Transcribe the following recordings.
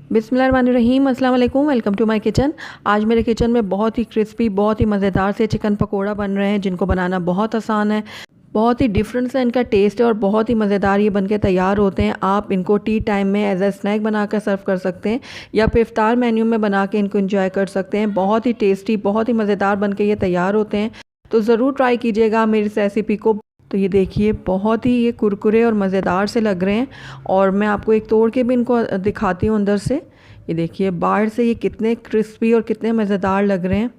बिस्मिल्लाहिर्रहमानिर्रहीम, अस्सलाम वालेकुम। Welcome to my kitchen. आज मेरे किचन में बहुत ही क्रिस्पी, बहुत ही मज़ेदार से चिकन पकोड़ा बन रहे हैं, जिनको बनाना बहुत आसान है। बहुत ही डिफरेंट सा इनका टेस्ट है और बहुत ही मज़ेदार ये बनके तैयार होते हैं। आप इनको टी टाइम में एज अ स्नैक बनाकर सर्व कर सकते हैं या फिर इफ्तार मेन्यू में बना के इनको एंजॉय कर सकते हैं। बहुत ही टेस्टी, बहुत ही मज़ेदार बनके ये तैयार होते हैं। तो ज़रूर ट्राई कीजिएगा मेरी इस रेसिपी को। तो ये देखिए, बहुत ही ये कुरकुरे और मज़ेदार से लग रहे हैं। और मैं आपको एक तोड़ के भी इनको दिखाती हूँ अंदर से। ये देखिए, बाहर से ये कितने क्रिस्पी और कितने मज़ेदार लग रहे हैं।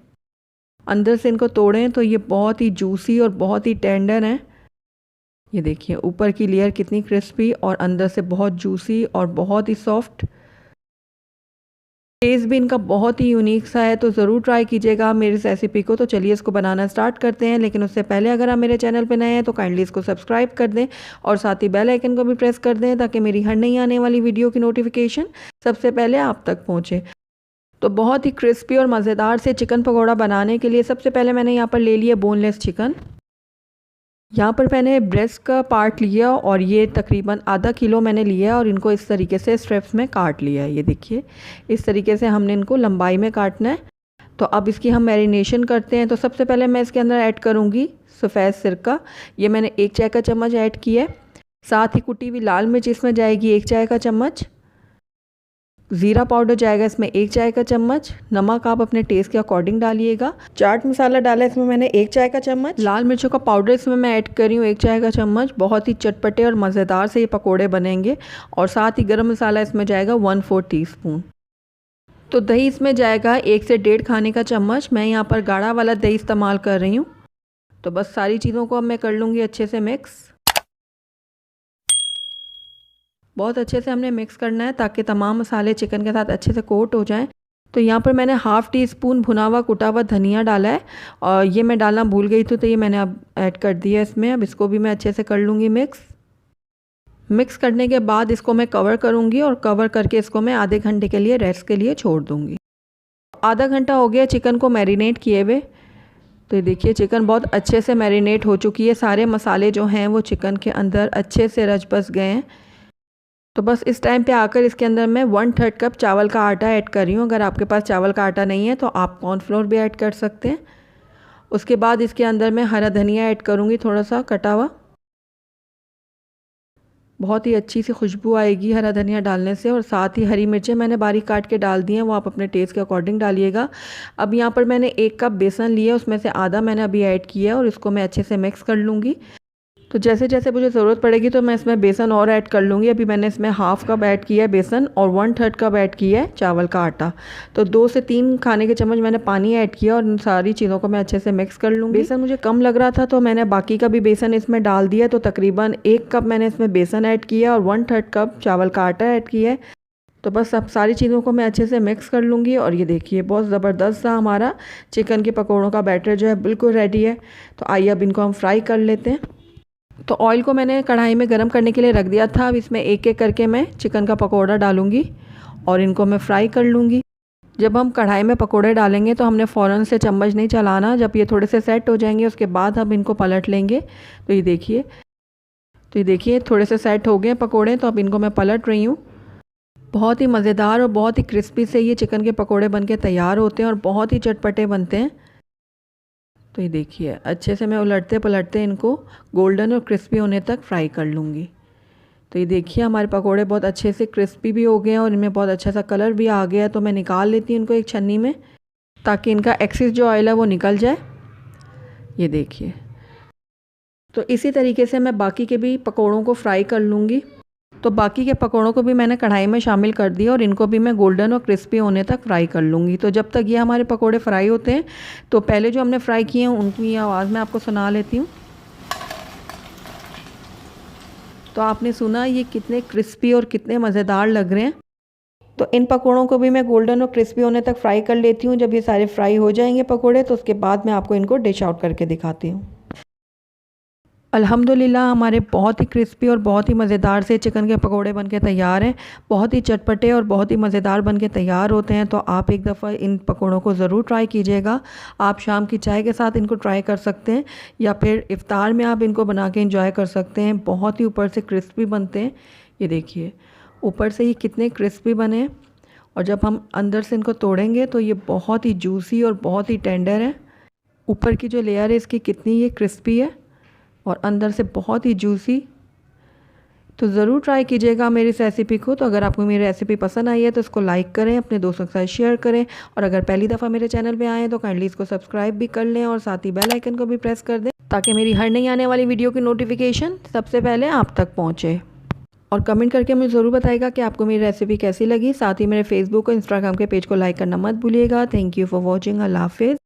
अंदर से इनको तोड़ें तो ये बहुत ही जूसी और बहुत ही टेंडर हैं। ये देखिए, ऊपर की लेयर कितनी क्रिस्पी और अंदर से बहुत जूसी और बहुत ही सॉफ्ट। टेस्ट भी इनका बहुत ही यूनिक सा है। तो ज़रूर ट्राई कीजिएगा मेरी इस रेसिपी को। तो चलिए इसको बनाना स्टार्ट करते हैं। लेकिन उससे पहले अगर आप मेरे चैनल पर नए हैं तो काइंडली इसको सब्सक्राइब कर दें और साथ ही बेल आइकन को भी प्रेस कर दें, ताकि मेरी हर नई आने वाली वीडियो की नोटिफिकेशन सबसे पहले आप तक पहुँचे। तो बहुत ही क्रिस्पी और मज़ेदार से चिकन पकौड़ा बनाने के लिए सबसे पहले मैंने यहाँ पर ले लिया बोनलेस चिकन। यहाँ पर मैंने ब्रेस्ट का पार्ट लिया और ये तकरीबन आधा किलो मैंने लिया और इनको इस तरीके से स्ट्रिप्स में काट लिया है। ये देखिए, इस तरीके से हमने इनको लंबाई में काटना है। तो अब इसकी हम मैरिनेशन करते हैं। तो सबसे पहले मैं इसके अंदर ऐड करूँगी सफ़ेद सिरका। ये मैंने 1 चाय का चम्मच ऐड किया है। साथ ही कुटी हुई लाल मिर्च इसमें जाएगी 1 चाय का चम्मच। ज़ीरा पाउडर जाएगा इसमें 1 चाय का चम्मच। नमक आप अपने टेस्ट के अकॉर्डिंग डालिएगा। चाट मसाला डाला इसमें मैंने 1 चाय का चम्मच। लाल मिर्चों का पाउडर इसमें मैं ऐड कर रही हूँ 1 चाय का चम्मच। बहुत ही चटपटे और मज़ेदार से ये पकोड़े बनेंगे। और साथ ही गरम मसाला इसमें जाएगा 1/4 टीस्पून। तो दही इसमें जाएगा 1 से 1.5 खाने का चम्मच। मैं यहाँ पर गाढ़ा वाला दही इस्तेमाल कर रही हूँ। तो बस सारी चीज़ों को अब मैं कर लूँगी अच्छे से मिक्स। बहुत अच्छे से हमने मिक्स करना है ताकि तमाम मसाले चिकन के साथ अच्छे से कोट हो जाएं। तो यहाँ पर मैंने ½ टीस्पून भुना हुआ कुटा हुआ धनिया डाला है और ये मैं डालना भूल गई थी, तो ये मैंने अब ऐड कर दिया इसमें। अब इसको भी मैं अच्छे से कर लूँगी मिक्स करने के बाद इसको मैं कवर करूँगी और कवर करके इसको मैं आधे घंटे के लिए रेस्ट के लिए छोड़ दूँगी। आधा घंटा हो गया चिकन को मैरिनेट किए हुए। तो ये देखिए, चिकन बहुत अच्छे से मैरिनेट हो चुकी है। सारे मसाले जो हैं वो चिकन के अंदर अच्छे से रच बस गए हैं। तो बस इस टाइम पे आकर इसके अंदर मैं 1/3 कप चावल का आटा ऐड कर रही हूँ। अगर आपके पास चावल का आटा नहीं है तो आप कॉर्नफ्लोर भी ऐड कर सकते हैं। उसके बाद इसके अंदर मैं हरा धनिया ऐड करूँगी, थोड़ा सा कटा हुआ। बहुत ही अच्छी सी खुशबू आएगी हरा धनिया डालने से। और साथ ही हरी मिर्चें मैंने बारीक काट के डाल दी हैं, वो आप अपने टेस्ट के अकॉर्डिंग डालिएगा। अब यहाँ पर मैंने 1 कप बेसन लिया, उसमें से आधा मैंने अभी ऐड किया है और इसको मैं अच्छे से मिक्स कर लूँगी। तो जैसे जैसे मुझे ज़रूरत पड़ेगी तो मैं इसमें बेसन और ऐड कर लूँगी। अभी मैंने इसमें ½ कप ऐड किया है बेसन और 1/3 कप ऐड किया है चावल का आटा। तो 2 से 3 खाने के चम्मच मैंने पानी ऐड किया और इन सारी चीज़ों को मैं अच्छे से मिक्स कर लूँगी। बेसन मुझे कम लग रहा था तो मैंने बाकी का भी बेसन इसमें डाल दिया। तो तकरीबन 1 कप मैंने इसमें बेसन ऐड किया और 1/3 कप चावल का आटा ऐड किया है। तो बस अब सारी चीज़ों को मैं अच्छे से मिक्स कर लूँगी। और ये देखिए, बहुत ज़बरदस्त सा हमारा चिकन के पकौड़ों का बैटर जो है बिल्कुल रेडी है। तो आइए अब इनको हम फ्राई कर लेते हैं। तो ऑयल को मैंने कढ़ाई में गरम करने के लिए रख दिया था। अब इसमें एक एक करके मैं चिकन का पकौड़ा डालूंगी और इनको मैं फ्राई कर लूँगी। जब हम कढ़ाई में पकोड़े डालेंगे तो हमने फ़ौरन से चम्मच नहीं चलाना। जब ये थोड़े से सेट हो जाएंगे उसके बाद हम इनको पलट लेंगे। तो ये देखिए थोड़े से सेट हो गए पकोड़े। तो अब इनको मैं पलट रही हूँ। बहुत ही मज़ेदार और बहुत ही क्रिस्पी से ये चिकन के पकोड़े बन के तैयार होते हैं और बहुत ही चटपटे बनते हैं। तो ये देखिए, अच्छे से मैं उलटते पलटते इनको गोल्डन और क्रिस्पी होने तक फ्राई कर लूँगी। तो ये देखिए, हमारे पकोड़े बहुत अच्छे से क्रिस्पी भी हो गए हैं और इनमें बहुत अच्छा सा कलर भी आ गया है। तो मैं निकाल लेती हूँ इनको एक छन्नी में, ताकि इनका एक्सेस जो ऑयल है वो निकल जाए। ये देखिए, तो इसी तरीके से मैं बाकी के भी पकोड़ों को फ्राई कर लूँगी। तो बाकी के पकोड़ों को भी मैंने कढ़ाई में शामिल कर दिया और इनको भी मैं गोल्डन और क्रिस्पी होने तक फ्राई कर लूँगी। तो जब तक ये हमारे पकोड़े फ्राई होते हैं तो पहले जो हमने फ्राई किए हैं उनकी आवाज़ मैं आपको सुना लेती हूँ। तो आपने सुना ये कितने क्रिस्पी और कितने मज़ेदार लग रहे हैं। तो इन पकोड़ों को भी मैं गोल्डन और क्रिस्पी होने तक फ्राई कर लेती हूँ। जब ये सारे फ्राई हो जाएंगे पकोड़े तो उसके बाद मैं आपको इनको डिश आउट करके दिखाती हूँ। अल्हम्दुलिल्लाह, हमारे बहुत ही क्रिस्पी और बहुत ही मज़ेदार से चिकन के पकोड़े बनके तैयार हैं। बहुत ही चटपटे और बहुत ही मज़ेदार बनके तैयार होते हैं। तो आप एक दफ़ा इन पकोड़ों को ज़रूर ट्राई कीजिएगा। आप शाम की चाय के साथ इनको ट्राई कर सकते हैं या फिर इफ़्तार में आप इनको बना के एंजॉय कर सकते हैं। बहुत ही ऊपर से क्रिस्पी बनते हैं। ये देखिए, ऊपर से ही कितने क्रिस्पी बने हैं और जब हम अंदर से इनको तोड़ेंगे तो ये बहुत ही जूसी और बहुत ही टेंडर है। ऊपर की जो लेयर है इसकी कितनी ये क्रिस्पी है और अंदर से बहुत ही जूसी। तो ज़रूर ट्राई कीजिएगा मेरी इस रेसिपी को। तो अगर आपको मेरी रेसिपी पसंद आई है तो इसको लाइक करें, अपने दोस्तों के साथ शेयर करें, और अगर पहली दफ़ा मेरे चैनल पे आए हैं तो काइंडली इसको सब्सक्राइब भी कर लें और साथ ही बेल आइकन को भी प्रेस कर दें ताकि मेरी हर नई आने वाली वीडियो की नोटिफिकेशन सबसे पहले आप तक पहुँचे। और कमेंट करके मुझे ज़रूर बताइएगा कि आपको मेरी रेसिपी कैसी लगी। साथ ही मेरे फेसबुक और इंस्टाग्राम के पेज को लाइक करना मत भूलिएगा। Thank you for watching. अल्लाह हाफिज़।